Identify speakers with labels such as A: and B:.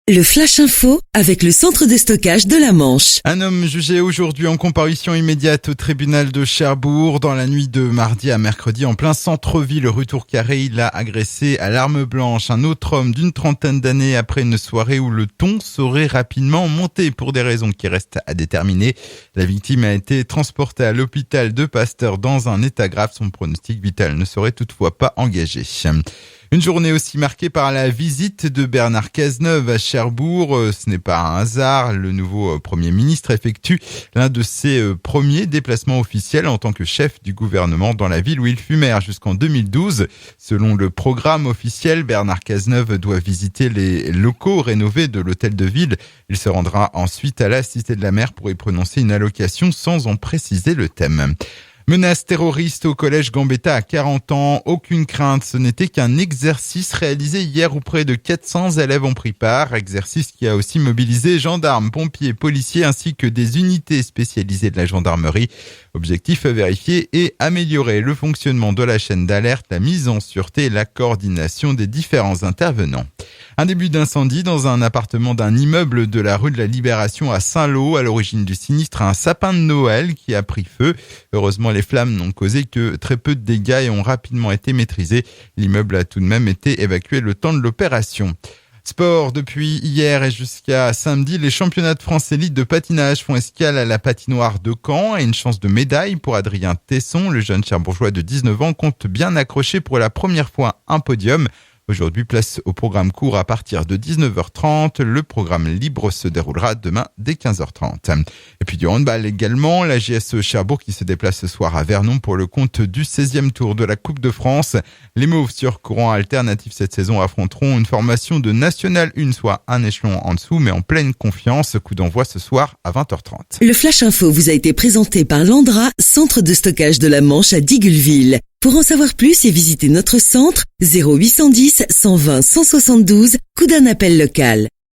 A: Le Flash Info avec le centre de stockage de la Manche.
B: Un homme jugé aujourd'hui en comparution immédiate au tribunal de Cherbourg. Dans la nuit de mardi à mercredi, en plein centre-ville, rue Tourcarré, il a agressé à l'arme blanche un autre homme d'une trentaine d'années après une soirée où le ton serait rapidement monté pour des raisons qui restent à déterminer. La victime a été transportée à l'hôpital de Pasteur dans un état grave. Son pronostic vital ne serait toutefois pas engagé. Une journée aussi marquée par la visite de Bernard Cazeneuve à Cherbourg. Ce n'est pas un hasard. Le nouveau Premier ministre effectue l'un de ses premiers déplacements officiels en tant que chef du gouvernement dans la ville où il fut maire jusqu'en 2012. Selon le programme officiel, Bernard Cazeneuve doit visiter les locaux rénovés de l'hôtel de ville. Il se rendra ensuite à la Cité de la Mer pour y prononcer une allocation sans en préciser le thème. Menace terroriste au collège Gambetta à 40 ans. Aucune crainte, ce n'était qu'un exercice réalisé hier où près de 400 élèves ont pris part. Exercice qui a aussi mobilisé gendarmes, pompiers, policiers ainsi que des unités spécialisées de la gendarmerie. Objectif, vérifier et améliorer le fonctionnement de la chaîne d'alerte, la mise en sûreté et la coordination des différents intervenants. Un début d'incendie dans un appartement d'un immeuble de la rue de la Libération à Saint-Lô. À l'origine du sinistre, un sapin de Noël qui a pris feu. Heureusement, les flammes n'ont causé que très peu de dégâts et ont rapidement été maîtrisés. L'immeuble a tout de même été évacué le temps de l'opération. Sport, depuis hier et jusqu'à samedi, les championnats de France élite de patinage font escale à la patinoire de Caen et une chance de médaille pour Adrien Tesson. Le jeune Cherbourgeois de 19 ans compte bien accrocher pour la première fois un podium. Aujourd'hui, place au programme court à partir de 19h30. Le programme libre se déroulera demain dès 15h30. Et puis du handball également, la JSE Cherbourg qui se déplace ce soir à Vernon pour le compte du 16e tour de la Coupe de France. Les Mauves sur courant alternatif cette saison affronteront une formation de National 1, soit un échelon en dessous, mais en pleine confiance. Coup d'envoi ce soir à 20h30.
A: Le Flash Info vous a été présenté par Landra, centre de stockage de la Manche à Digueulville. Pour en savoir plus et visiter notre centre, 0810 120 172, coup d'un appel local.